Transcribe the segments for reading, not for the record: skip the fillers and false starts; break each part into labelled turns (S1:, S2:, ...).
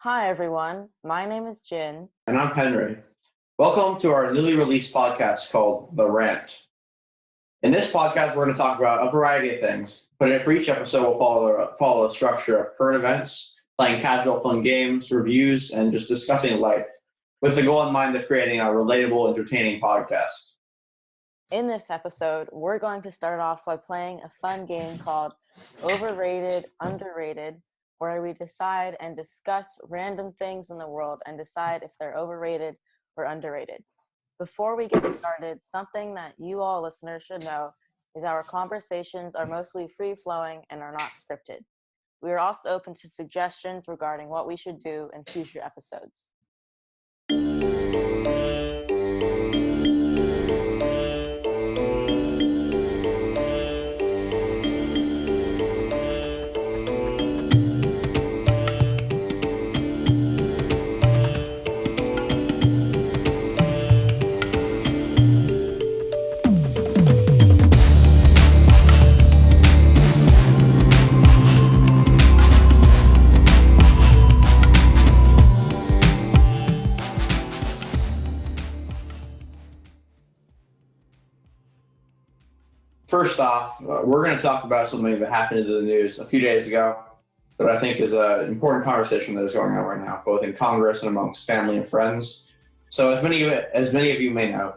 S1: Hi, everyone. My name is Jin.
S2: And I'm Henry. Welcome to our newly released podcast called The Rant. In this podcast, we're going to talk about a variety of things, but for each episode, we'll follow a structure of current events, playing casual, fun games, reviews, and just discussing life, with the goal in mind of creating a relatable, entertaining podcast.
S1: In this episode, we're going to start off by playing a fun game called Overrated, Underrated, where we decide and discuss random things in the world and decide if they're overrated or underrated. Before we get started, something that you all listeners should know is our conversations are mostly free-flowing and are not scripted. We are also open to suggestions regarding what we should do in future episodes.
S2: First off, we're going to talk about something that happened in the news a few days ago that I think is an important conversation that is going on right now, both in Congress and amongst family and friends. So as many of you may know,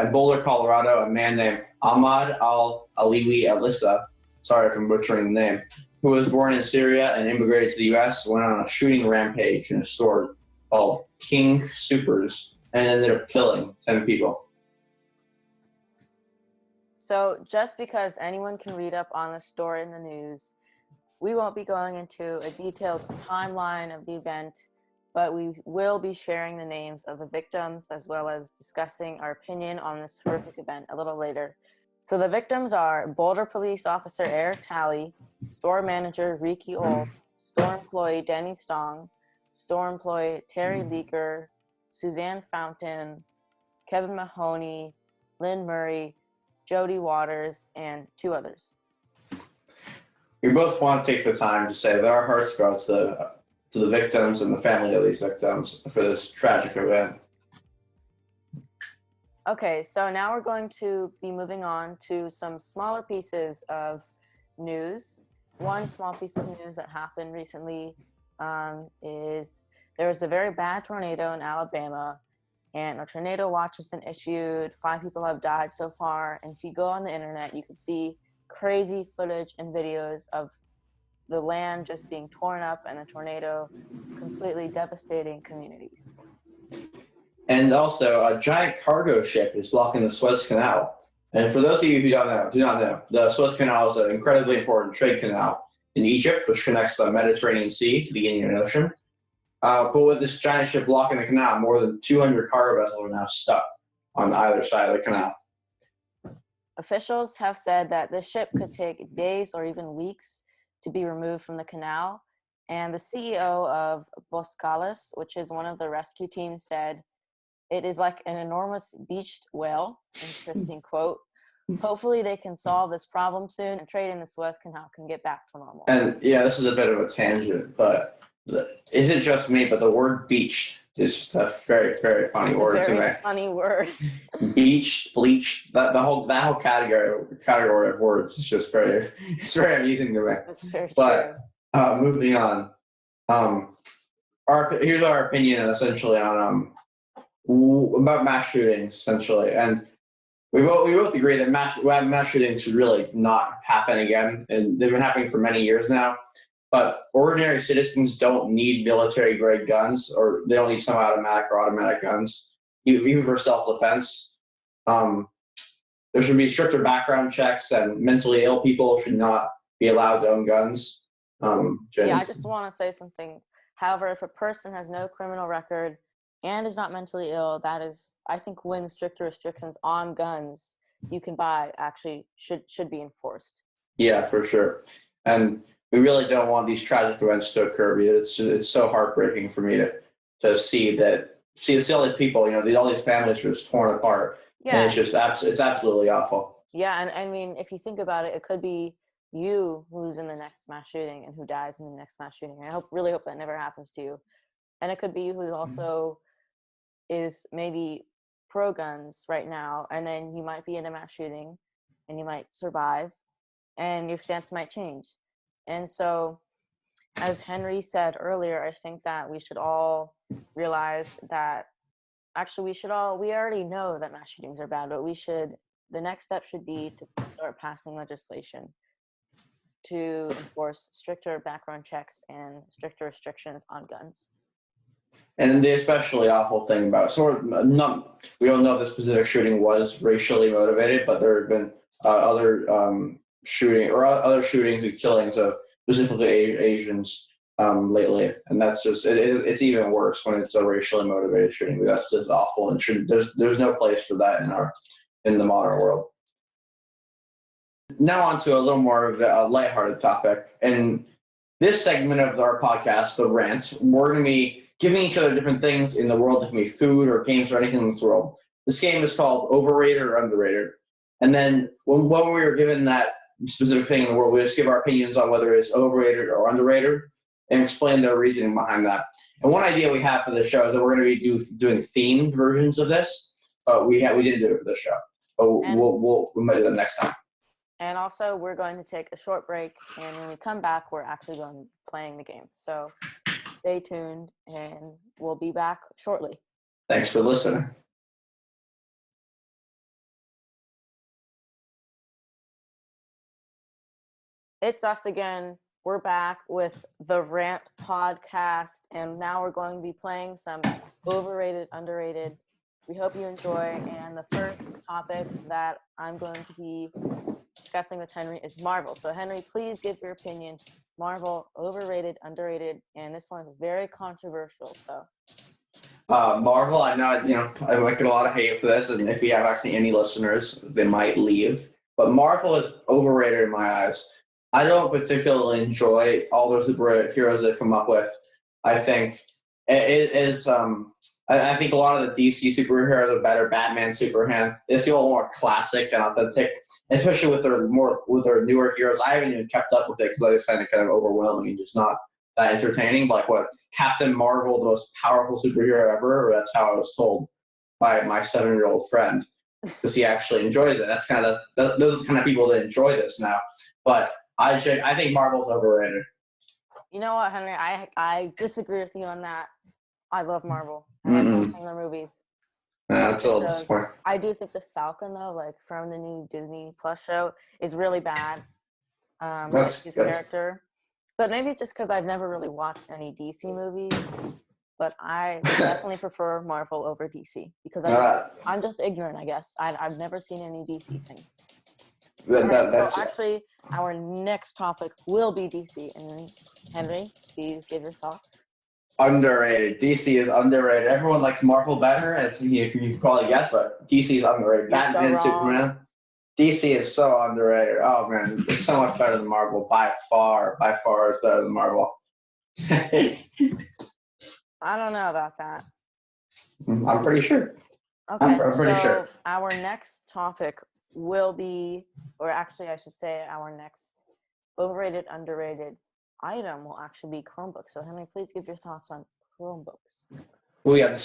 S2: in Boulder, Colorado, a man named Ahmad Al-Aliwi Alissa, sorry if I'm butchering the name, who was born in Syria and immigrated to the U.S., went on a shooting rampage in a store called King Soopers and ended up killing 10 people.
S1: So just because anyone can read up on the story in the news, we won't be going into a detailed timeline of the event, but we will be sharing the names of the victims as well as discussing our opinion on this horrific event a little later. So the victims are Boulder Police Officer Eric Talley, store manager Ricky Old, store employee Denny Stong, store employee Terry Leaker, Suzanne Fountain, Kevin Mahoney, Lynn Murray, Jody Waters, and two others.
S2: We both want to take the time to say that our hearts go out to the victims and the family of these victims for this tragic event.
S1: Okay, so now we're going to be moving on to some smaller pieces of news. One small piece of news that happened recently is there was a very bad tornado in Alabama, and a tornado watch has been issued. 5 people have died so far. And if you go on the internet, you can see crazy footage and videos of the land just being torn up and the tornado completely devastating communities.
S2: And also, a giant cargo ship is blocking the Suez Canal. And for those of you who do not know, the Suez Canal is an incredibly important trade canal in Egypt, which connects the Mediterranean Sea to the Indian Ocean. But with this giant ship blocking the canal, more than 200 cargo vessels are now stuck on either side of the canal.
S1: Officials have said that this ship could take days or even weeks to be removed from the canal. And the CEO of Boskalis, which is one of the rescue teams, said, "It is like an enormous beached whale." Interesting quote. "Hopefully they can solve this problem soon and trade in the Suez Canal can get back to normal."
S2: And yeah, this is a bit of a tangent, but isn't just me, but the word beach is just a very, very funny word to me.
S1: Very funny word.
S2: Beach, bleach, that whole category of words is just it's very amusing to me.
S1: That's very
S2: But
S1: true.
S2: moving on, here's our opinion essentially on about mass shootings essentially, and we both agree that mass shootings should really not happen again, and they've been happening for many years now. But ordinary citizens don't need military-grade guns, or they don't need semi-automatic or automatic guns, even for self-defense. There should be stricter background checks, and mentally ill people should not be allowed to own guns.
S1: Yeah, I just want to say something. However, if a person has no criminal record and is not mentally ill, that is, I think, when stricter restrictions on guns you can buy actually should be enforced.
S2: Yeah, for sure. And we really don't want these tragic events to occur. It's so heartbreaking for me to see all these people, all these families are just torn apart.
S1: Yeah.
S2: And it's absolutely awful.
S1: Yeah, and I mean, if you think about it, it could be you who's in the next mass shooting and who dies in the next mass shooting. I really hope that never happens to you. And it could be who also is maybe pro guns right now, and then you might be in a mass shooting and you might survive and your stance might change. And so, as Henry said earlier, I think that we should all realize that actually we already know that mass shootings are bad, but the next step should be to start passing legislation to enforce stricter background checks and stricter restrictions on guns.
S2: And the especially awful thing about we don't know if the specific shooting was racially motivated, but there have been other shootings and killings of specifically Asians lately, and that's just it's even worse when it's a racially motivated shooting. That's just awful, and there's no place for that in the modern world. Now on to a little more of a lighthearted topic. In this segment of our podcast, the Rant, we're going to be giving each other different things in the world. It can be food or games or anything in this world. This game is called Overrated or Underrated. And then when we were given that specific thing in the world, we just give our opinions on whether it's overrated or underrated and explain the reasoning behind that. And one idea we have for this show is that we're going to be doing themed versions of this, but we didn't do it for this show. But we might do that next time.
S1: And also, we're going to take a short break, and when we come back, we're actually going to be playing the game. So stay tuned, and we'll be back shortly.
S2: Thanks for listening.
S1: It's us again. We're back with the RANT Podcast, and now we're going to be playing some overrated, underrated. We hope you enjoy, and the first topic that I'm going to be discussing with Henry is Marvel. So Henry, please give your opinion. Marvel, overrated, underrated, and this one is very controversial. So
S2: Marvel, I know I might get a lot of hate for this, and if we have actually any listeners, they might leave. But Marvel is overrated in my eyes. I don't particularly enjoy all those superheroes they've come up with. I think it is. I think a lot of the DC superheroes are better. Batman, Superman, they feel more classic and authentic, especially with their newer heroes. I haven't even kept up with it because I just find it kind of overwhelming and just not that entertaining. But like what Captain Marvel, the most powerful superhero ever, or that's how I was told by my 7-year-old friend, because he actually enjoys it. That's kind of those are the kind of people that enjoy this now. But I think Marvel's overrated.
S1: You know what, Henry? I disagree with you on that. I love Marvel. I like watching the movies.
S2: That's a little disappointing.
S1: I do think the Falcon, though, like from the new Disney Plus show, is really bad. That's his character. But maybe it's just because I've never really watched any DC movies. But I definitely prefer Marvel over DC because I'm just ignorant, I guess. I've never seen any DC things. So actually, our next topic will be DC. And Henry, please give your thoughts.
S2: Underrated. DC is underrated. Everyone likes Marvel better, as you can probably guess, but DC is underrated. Batman and Superman. DC is so underrated. Oh man, it's so much better than Marvel. By far it's better than Marvel.
S1: I don't know about that.
S2: I'm pretty sure.
S1: Okay,
S2: I'm pretty sure.
S1: Our next topic will be, or actually I should say our next overrated, underrated item will actually be Chromebooks. So Henry, please give your thoughts on Chromebooks.
S2: Well, yeah,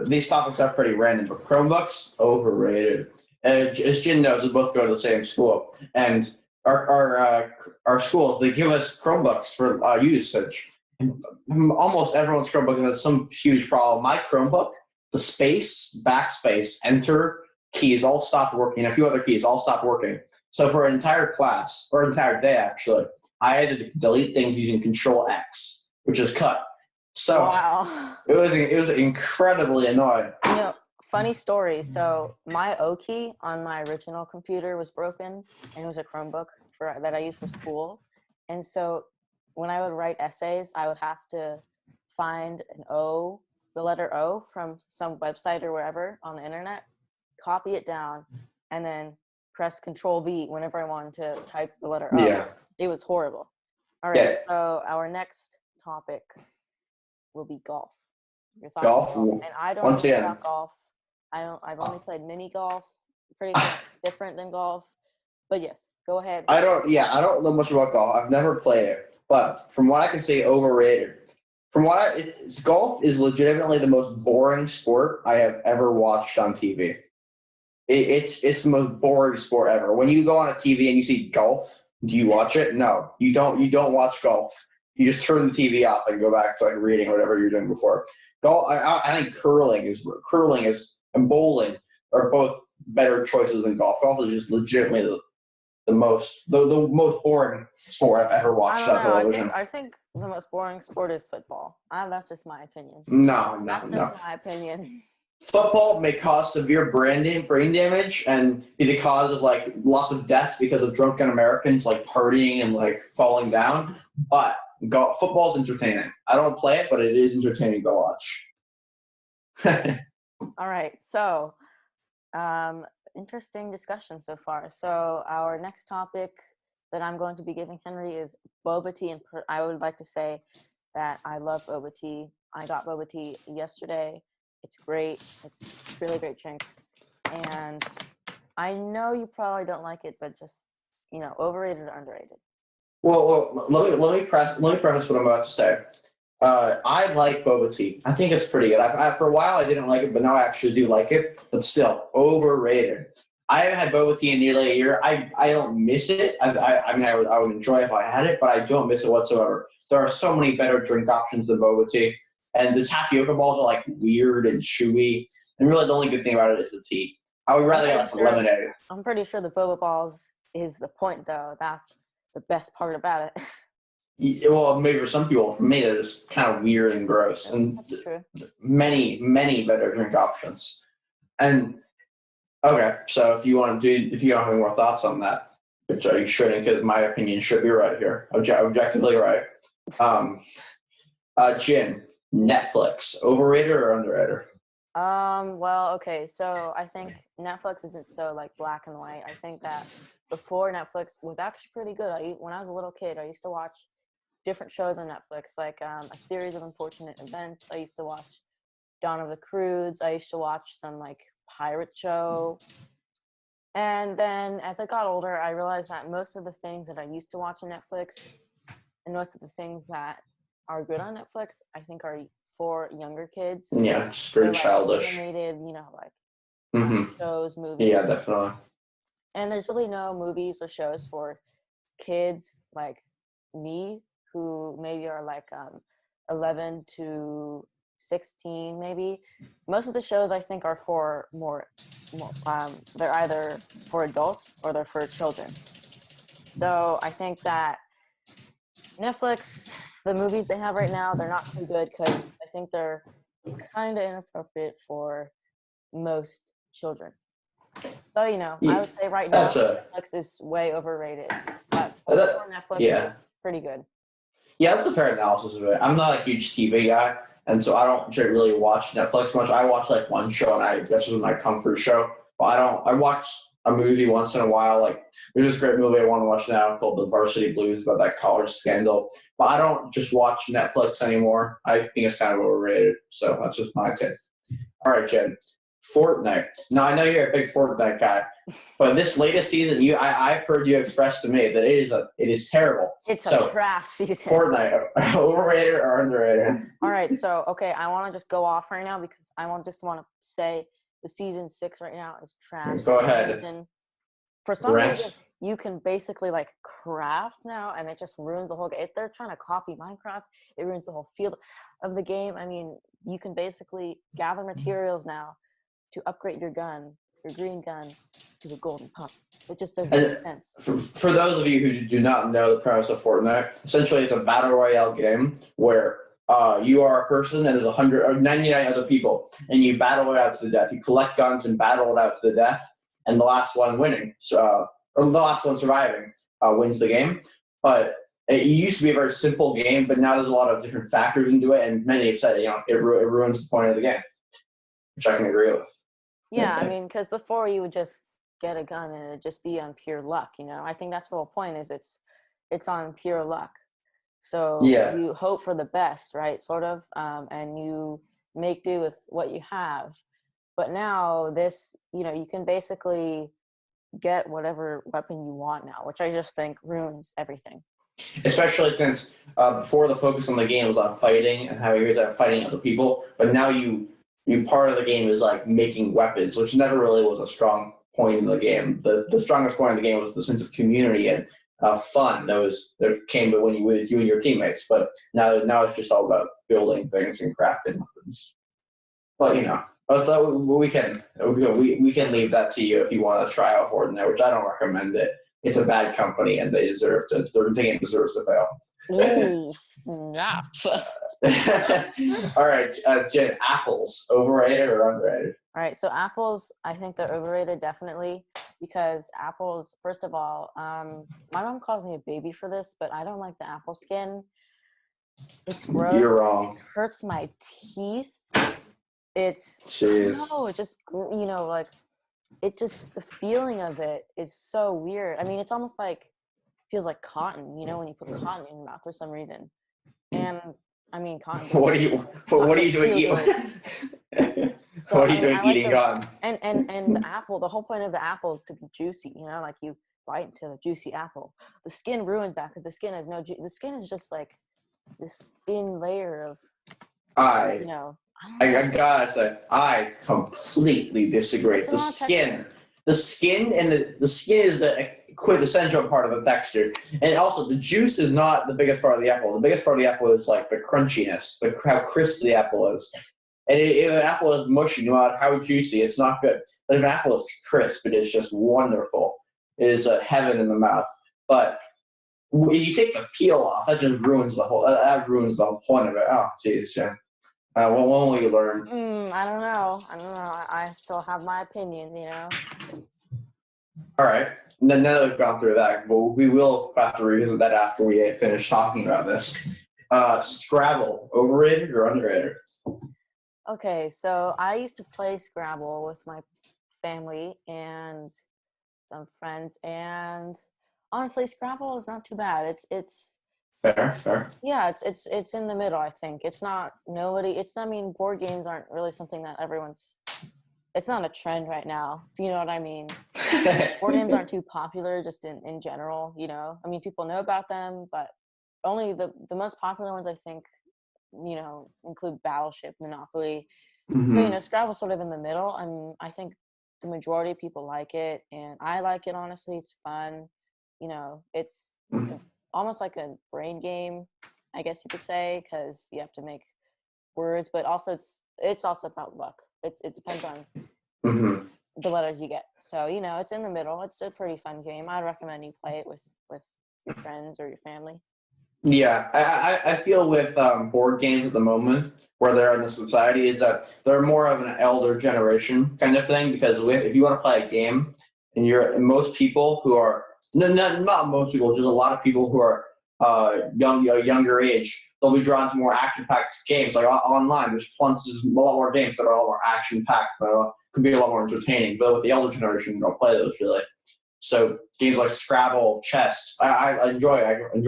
S2: these topics are pretty random, but Chromebooks, overrated. As Jin knows, we both go to the same school, and our schools, they give us Chromebooks for usage. And almost everyone's Chromebook has some huge problem. My Chromebook, the space, backspace, enter keys all stopped working, a few other keys all stopped working. So for an entire class, or an entire day actually, I had to delete things using Control X, which is cut. So
S1: wow.
S2: It was incredibly annoying.
S1: Funny story. So my O key on my original computer was broken, and it was a Chromebook that I used for school. And so when I would write essays, I would have to find the letter O from some website or wherever on the internet, copy it down, and then press Control V whenever I wanted to type the letter O.
S2: Yeah.
S1: It was horrible. All right,
S2: yeah.
S1: So our next topic will be golf. Your thoughts
S2: golf?
S1: on golf? And I don't know about golf. I've only played mini golf. Pretty much different than golf. But yes, go ahead.
S2: I don't know much about golf. I've never played it. But from what I can say, overrated. From what golf is legitimately the most boring sport I have ever watched on TV. It's the most boring sport ever. When you go on a TV and you see golf, do you watch it? No, you don't. You don't watch golf. You just turn the TV off and go back to like reading or whatever you're doing before. Golf. I think curling is and bowling are both better choices than golf. Golf is just legitimately the most boring sport I've ever watched on television.
S1: I think the most boring sport is football. That's just my opinion.
S2: No.
S1: That's just my opinion.
S2: Football may cause severe brain damage and be the cause of like lots of deaths because of drunken Americans like partying and like falling down. But football's entertaining. I don't play it, but it is entertaining to watch.
S1: All right. So, interesting discussion so far. So our next topic that I'm going to be giving Henry is boba tea. And I would like to say that I love boba tea. I got boba tea yesterday. It's great. It's a really great drink. And I know you probably don't like it, but just, overrated or underrated?
S2: Well, let me preface what I'm about to say. I like boba tea. I think it's pretty good. For a while I didn't like it, but now I actually do like it. But still, overrated. I haven't had boba tea in nearly a year. I don't miss it. I would enjoy it if I had it, but I don't miss it whatsoever. There are so many better drink options than boba tea. And the tapioca balls are like weird and chewy. And really the only good thing about it is the tea. I would rather get like lemonade.
S1: I'm pretty sure the boba balls is the point though. That's the best part about it.
S2: Well, maybe for some people, for me, they're just kind of weird and gross. And
S1: that's true.
S2: Many better drink options. And okay, so if you don't have any more thoughts on that, which you shouldn't, because my opinion should be right here, objectively right. Jin, Netflix, overrated or underrated?
S1: Well, okay, so I think Netflix isn't so like black and white. I think that before Netflix was actually pretty good. When I was a little kid, I used to watch different shows on Netflix, like A Series of Unfortunate Events. I used to watch Dawn of the Croods. I used to watch some like pirate show. And then as I got older, I realized that most of the things that I used to watch on Netflix and most of the things that are good on Netflix, I think are for younger kids.
S2: Yeah, it's very childish.
S1: Animated, shows, movies.
S2: Yeah, definitely.
S1: And there's really no movies or shows for kids like me who maybe are like 11 to 16 maybe. Most of the shows I think are for more they're either for adults or they're for children. So I think that Netflix, the movies they have right now, they're not too good because I think they're kind of inappropriate for most children. So, I would say right now Netflix is way overrated. But Netflix is pretty good.
S2: Yeah, that's a fair analysis of it. I'm not a huge TV guy, and so I don't really watch Netflix much. I watch like one show, and that's just my comfort show. But I watch a movie once in a while. Like there's this great movie I want to watch now called The Varsity Blues about that college scandal. But I don't just watch Netflix anymore. I think it's kind of overrated. So that's just my take. All right, Jen. Fortnite. Now I know you're a big Fortnite guy, but this latest season, I've heard you express to me that it is terrible.
S1: It's a trash season.
S2: Fortnite, overrated or underrated?
S1: All right, so okay, I want to just go off right now because I want to say the season 6 right now is trash.
S2: Go ahead.
S1: For some reason, you can basically like craft now, and it just ruins the whole game. If they're trying to copy Minecraft, it ruins the whole feel of the game. I mean, you can basically gather materials now to upgrade your green gun, to the golden pump. It just doesn't make sense.
S2: For those of you who do not know the premise of Fortnite, essentially it's a battle royale game where you are a person and there's 100 or 99 other people, and you battle it out to the death. You collect guns and battle it out to the death, and the last one winning, or the last one surviving, wins the game. But it used to be a very simple game, but now there's a lot of different factors into it, and many have said it ruins the point of the game, which I can agree with.
S1: Yeah, I mean, because before you would just get a gun and it'd just be on pure luck, I think that's the whole point, is it's on pure luck. So you hope for the best, right, sort of, and you make do with what you have. But now this, you can basically get whatever weapon you want now, which I just think ruins everything.
S2: Especially since before the focus on the game was on fighting and how you're there fighting other people, but now you part of the game is like making weapons, which never really was a strong point in the game. The strongest point in the game was the sense of community and fun that came when you with you and your teammates. But now it's just all about building things and crafting weapons. But we can leave that to you if you want to try out Horde in there, which I don't recommend it. It's a bad company and they deserve to. Their game deserves to fail.
S1: Ooh, snap.
S2: All right, Jen, apples, overrated or underrated?
S1: All right, so apples, I think they're overrated, definitely, because apples, first of all, my mom calls me a baby for this, but I don't like the apple skin. It's gross.
S2: You're wrong.
S1: It hurts my teeth. It's,
S2: Jeez.
S1: no, it just, like, it just, the feeling of it is so weird. I mean, it's almost like, feels like cotton, when you put cotton in your mouth for some reason. And I mean, cotton.
S2: What are you doing eating?
S1: So,
S2: what are you doing eating cotton?
S1: And the apple, the whole point of the apple is to be juicy, like you bite into the juicy apple. The skin ruins that because the skin has the skin is just like this thin layer of,
S2: I gotta say, I completely disagree. The skin and the skin is the quintessential part of the texture, and also the juice is not the biggest part of the apple. The biggest part of the apple is like the crunchiness, how crisp the apple is. And if an apple is mushy, no matter how juicy, it's not good. But if an apple is crisp, it is just wonderful. It is heaven in the mouth. But when you take the peel off, that just ruins the whole. That ruins the whole point of it. Oh, jeez, Jen. When will you learn?
S1: I don't know. I still have my opinion,
S2: All right. Now that we've gone through that, we will have to revisit that after we finish talking about this. Scrabble, overrated or underrated?
S1: Okay, so I used to play Scrabble with my family and some friends, and honestly, Scrabble is not too bad. It's
S2: fair.
S1: Yeah, it's in the middle. I think it's not nobody. I mean, board games aren't really something that everyone's. It's not a trend right now, if you know what I mean. Board games aren't too popular just in general, I mean, people know about them, but only the most popular ones, I think, include Battleship, Monopoly.
S2: Mm-hmm.
S1: So, Scrabble's sort of in the middle, and I think the majority of people like it, and I like it, honestly. It's fun. It's almost like a brain game, I guess you could say, because you have to make words, but also it's also about luck. It depends on the letters you get. So, it's in the middle. It's a pretty fun game. I'd recommend you play it with your friends or your family.
S2: Yeah, I feel with board games at the moment, where they're in the society, is that they're more of an elder generation kind of thing. Because if you want to play a game, and most people who are not most people, just a lot of people who are younger age, they'll be drawn to more action-packed games. Like online, there's a lot more games that are a lot more action-packed, that could be a lot more entertaining. But with the elder generation, they don't play those really. So games like Scrabble, chess, I enjoy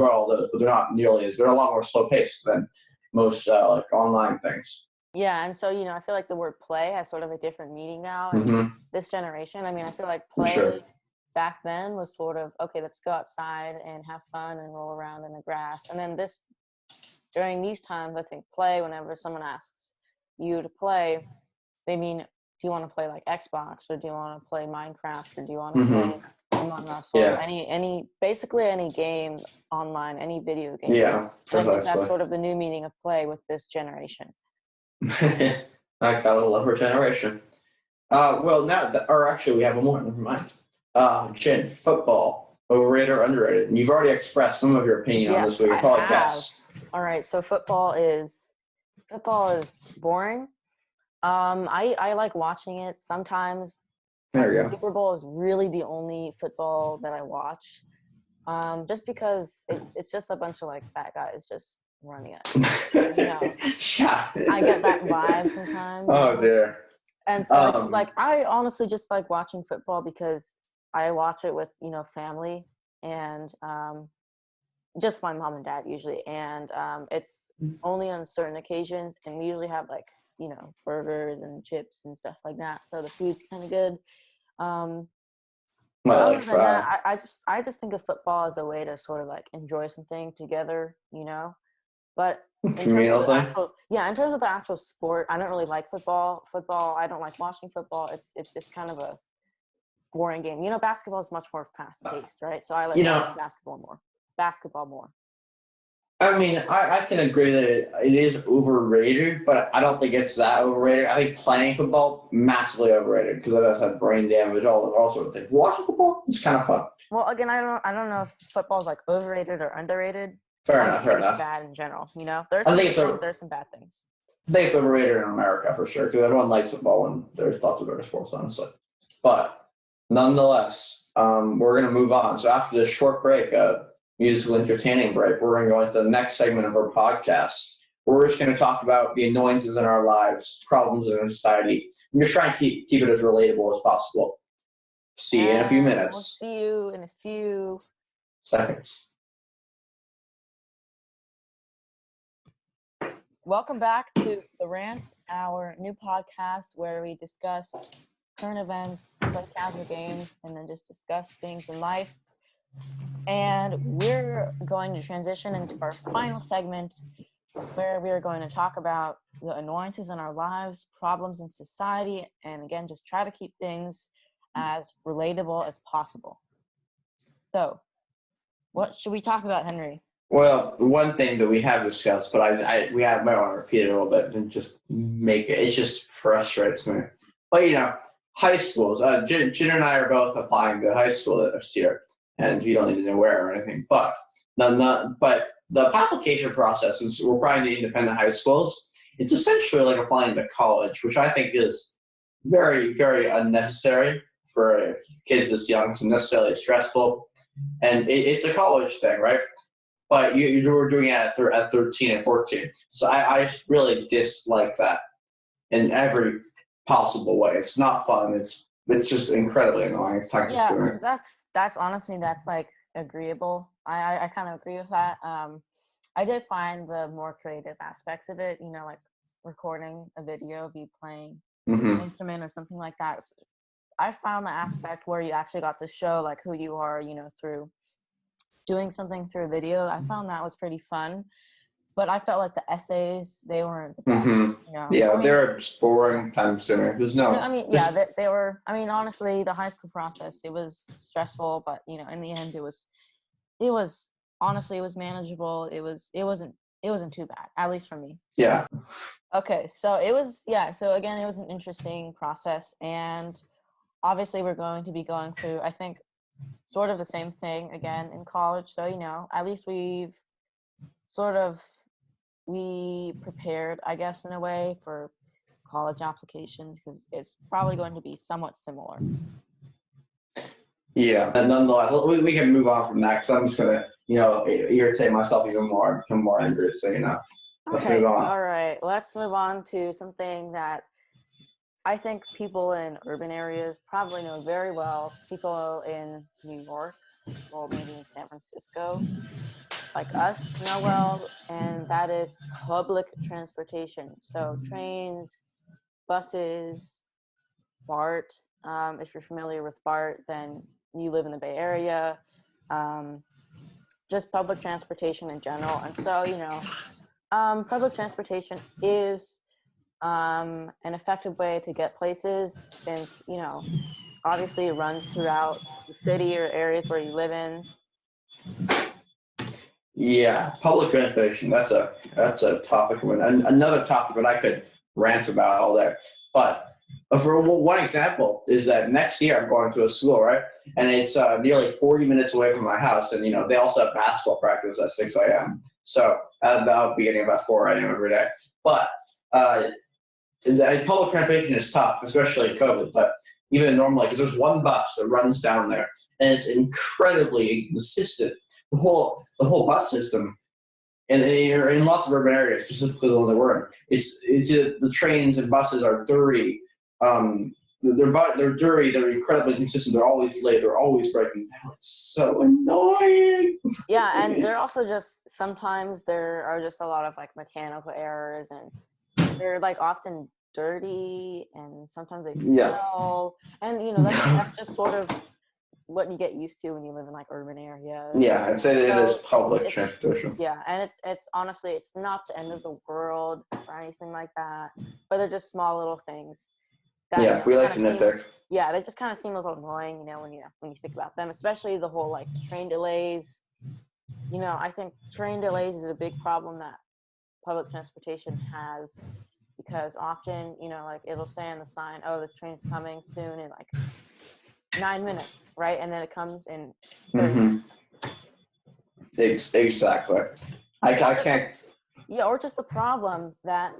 S2: all those, but they're a lot more slow paced than most like online things.
S1: Yeah, and so I feel like the word play has sort of a different meaning now in this generation. I mean, I feel like play back then was sort of, okay, let's go outside and have fun and roll around in the grass. And then during these times, I think play, whenever someone asks you to play, they mean, do you want to play like Xbox, or do you want to play Minecraft, or do you want to play Among Us, or basically any game online, any video game.
S2: Yeah,
S1: I think that's sort of the new meaning of play with this generation.
S2: I gotta love our generation. Well, actually, we have one more. Never mind. Jen, football, overrated or underrated? And you've already expressed some of your opinion on this with your podcast.
S1: All right, so football is boring. I like watching it sometimes.
S2: There you go.
S1: Super Bowl is really the only football that I watch. Just because it's just a bunch of like fat guys just running it. I get that vibe sometimes.
S2: Oh dear.
S1: And so it's like, I honestly just like watching football because I watch it with, family and just my mom and dad usually. And it's only on certain occasions, and we usually have like, burgers and chips and stuff like that. So the food's kind of good. But
S2: Well,
S1: other
S2: like,
S1: than that, I just think of football as a way to sort of like enjoy something together, you know. But in terms of
S2: communal
S1: the
S2: thing.
S1: in terms of the actual sport, I don't really like football. I don't like watching football. It's just kind of a boring game. You know, basketball is much more fast paced, right? So I like
S2: You
S1: watching
S2: know,
S1: basketball more. Basketball more.
S2: I mean, I can agree that it is overrated, but I don't think it's that overrated. I think playing football massively overrated because it does have brain damage, all sorts of things. Watching football is kind of fun.
S1: Well, again, I don't know if football is like overrated or underrated.
S2: Fair
S1: I
S2: enough.
S1: just
S2: Fair
S1: think it's
S2: enough.
S1: bad in general. You know, there are
S2: I
S1: some
S2: think
S1: good things, there are some bad things.
S2: I think it's overrated in America for sure because everyone likes football when there's lots of other sports, honestly. But nonetheless, we're going to move on. So after this short break, musical entertaining break, we're going to go into the next segment of our podcast. We're just going to talk about the annoyances in our lives, problems in our society. I'm just trying to keep it as relatable as possible. See you in a few
S1: And
S2: minutes.
S1: we'll see you in a few
S2: Seconds.
S1: Welcome back to The Rant, our new podcast where we discuss current events, play casual games, and then just discuss things in life. And we're going to transition into our final segment where we are going to talk about the annoyances in our lives, problems in society, and again, just try to keep things as relatable as possible. So, what should we talk about, Henry?
S2: Well, one thing that we have discussed, but we might want to repeat it a little bit and just make it. It just frustrates me. But you know, high schools. Ginger and I are both applying to high school this year, and we don't even know where or anything. But the application process, since we're applying to independent high schools, it's essentially like applying to college, which I think is very, very unnecessary for kids this young. It's unnecessarily stressful, and it's a college thing, right? But you were doing it at 13 and 14. So I really dislike that in every possible way. It's not fun. It's just incredibly annoying. It's time consuming.
S1: That's honestly, that's like agreeable. I kind of agree with that. I did find the more creative aspects of it, you know, like recording a video of you playing an instrument or something like that. I found the aspect where you actually got to show like who you are, you know, through doing something through a video. I found that was pretty fun, but I felt like the essays, they weren't the best, you know?
S2: Yeah, they're just boring, time consuming.
S1: They were, honestly, the high school process, it was stressful, but you know, in the end, it was honestly, it was manageable. It wasn't too bad, at least for me.
S2: Yeah.
S1: Okay, so again, it was an interesting process, and obviously we're going to be going through, I think, sort of the same thing again in college. So, you know, at least we prepared, I guess, in a way for college applications because it's probably going to be somewhat similar.
S2: Yeah, and nonetheless, we can move on from that because I'm just going to, you know, irritate myself even more, become more angry. So, you know, let's move on.
S1: All right, let's move on to something that I think people in urban areas probably know very well. People in New York, or maybe in San Francisco, like us, know well, and that is public transportation. So trains, buses, BART. If you're familiar with BART, then you live in the Bay Area. Just public transportation in general. And so, you know, public transportation is an effective way to get places since, you know, obviously it runs throughout the city or areas where you live in.
S2: Yeah, public transportation. That's a topic. Another topic that I could rant about all day. But for one example is that next year I'm going to a school, right? And it's nearly 40 minutes away from my house. And, you know, they also have basketball practice at 6 a.m. So I'll be getting about 4 a.m. every day. But public transportation is tough, especially in COVID. But even normally, because there's one bus that runs down there, and it's incredibly inconsistent. The whole bus system, and in lots of urban areas, specifically the one that we're in, it's the trains and buses are dirty. They're dirty. They're incredibly consistent. They're always late. They're always breaking down. It's so annoying.
S1: Yeah, and they're also just sometimes there are just a lot of like mechanical errors, and they're like often dirty, and sometimes they smell. And you know that's just sort of what you get used to when you live in like urban areas.
S2: Yeah, I'd say it is public
S1: it's
S2: transportation.
S1: yeah, and it's honestly, it's not the end of the world or anything like that, but they're just small little things that
S2: Yeah, we like to
S1: kinda
S2: nitpick.
S1: yeah, they just kind of seem a little annoying, when you think about them, especially the whole like train delays. I think train delays is a big problem that public transportation has, because often, like it'll say on the sign, oh, this train's coming soon in like 9 minutes, right? And then it comes in 30 minutes.
S2: Exactly. I can't.
S1: Yeah, or just the problem that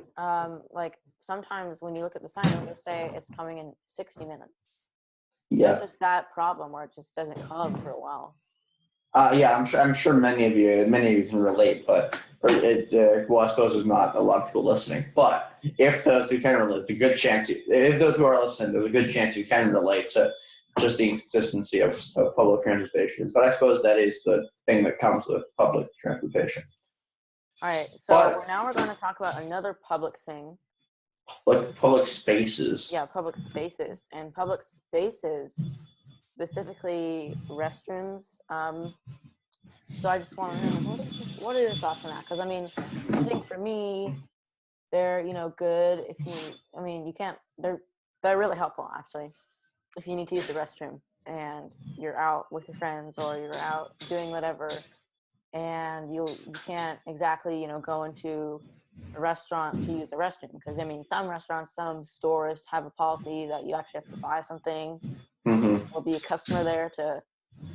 S1: like sometimes when you look at the sign, it'll say it's coming in 60 minutes.
S2: Yeah.
S1: It's just that problem where it just doesn't come for a while.
S2: Yeah, I'm sure many of you can relate, but well, I suppose there's not a lot of people listening. But if those who can relate, it's a good chance. If those who are listening, there's a good chance you can relate to just the inconsistency of public transportation. But I suppose that is the thing that comes with public transportation.
S1: All right, so now we're going to talk about another public thing.
S2: Like public spaces.
S1: Yeah, public spaces. And public spaces, specifically restrooms. So I just want to know, what are your thoughts on that? Because, I think for me, they're, good if you can't, they're really helpful, actually, if you need to use the restroom and you're out with your friends or you're out doing whatever, and you can't exactly, go into a restaurant to use the restroom, because some restaurants, some stores have a policy that you actually have to buy something or be a customer there to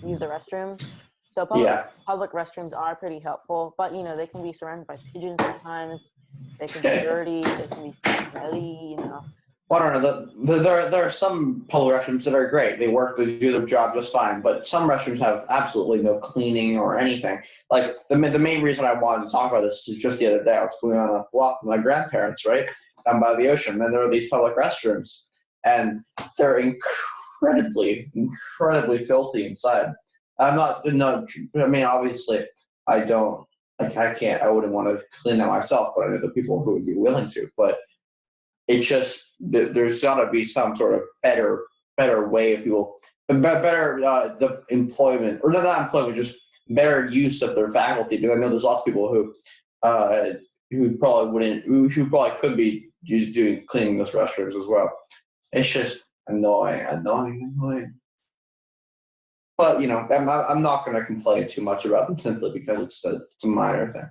S1: use the restroom. So public restrooms are pretty helpful, but they can be surrounded by pigeons sometimes. They can be dirty. They can be smelly.
S2: Well, I don't know. There are some public restrooms that are great. They do their job just fine. But some restrooms have absolutely no cleaning or anything. Like the main reason I wanted to talk about this is just the other day I was going on a walk with my grandparents, right, down by the ocean. And there are these public restrooms, and they're incredibly filthy inside. Obviously, I don't. Like, I can't. I wouldn't want to clean that myself, but I know the people who would be willing to. But it's just there's got to be some sort of better way of people, better the employment, or not employment, just better use of their faculty. Because I know there's lots of people who probably could be cleaning those restrooms as well. It's just annoying. But I'm not going to complain too much about them simply because it's a minor thing.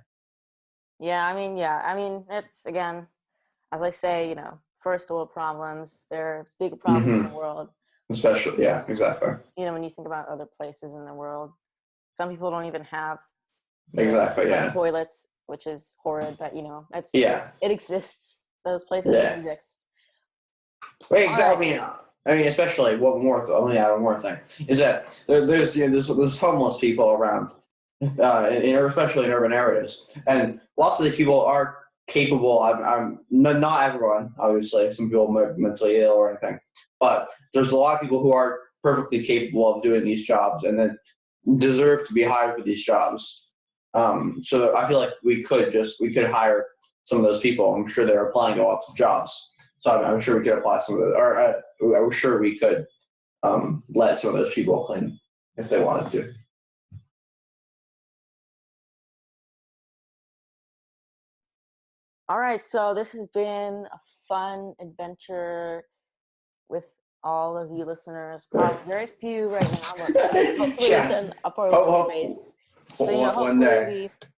S1: Yeah, it's, again, as I say, first world problems. They're big problems in the world.
S2: Especially, yeah, exactly.
S1: When you think about other places in the world, some people don't even have toilets, which is horrid. But it exists. Those places exist.
S2: Wait, exactly. Especially one more thing is that there's homeless people around, especially in urban areas, and lots of these people are capable. I'm not everyone, obviously. Some people might be mentally ill or anything, but there's a lot of people who are perfectly capable of doing these jobs and then deserve to be hired for these jobs. So I feel like we could hire some of those people. I'm sure they're applying to lots of jobs. So I'm sure we could apply some of those, or I'm sure we could let some of those people clean if they wanted to.
S1: All right, so this has been a fun adventure with all of you listeners. Probably very few right now, but hopefully within upper listener base. So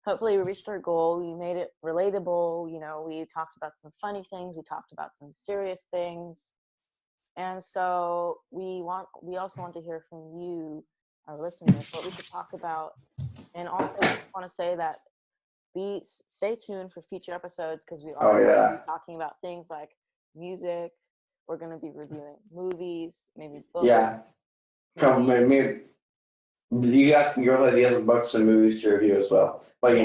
S1: hopefully we reached our goal. We made it relatable. We talked about some funny things. We talked about some serious things, and so we also want to hear from you, our listeners, what we should talk about. And also, we want to say that stay tuned for future episodes, because we are going to be talking about things like music. We're going to be reviewing movies, maybe books.
S2: Yeah. Maybe you guys can give us ideas of books and movies to review as well. But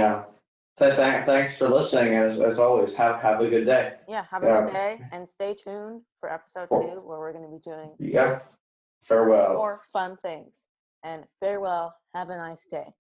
S2: thanks for listening, and as always, have a good day.
S1: Yeah, have a good day, and stay tuned for episode 2, where we're going to be doing
S2: farewell,
S1: more fun things. And farewell. Have a nice day.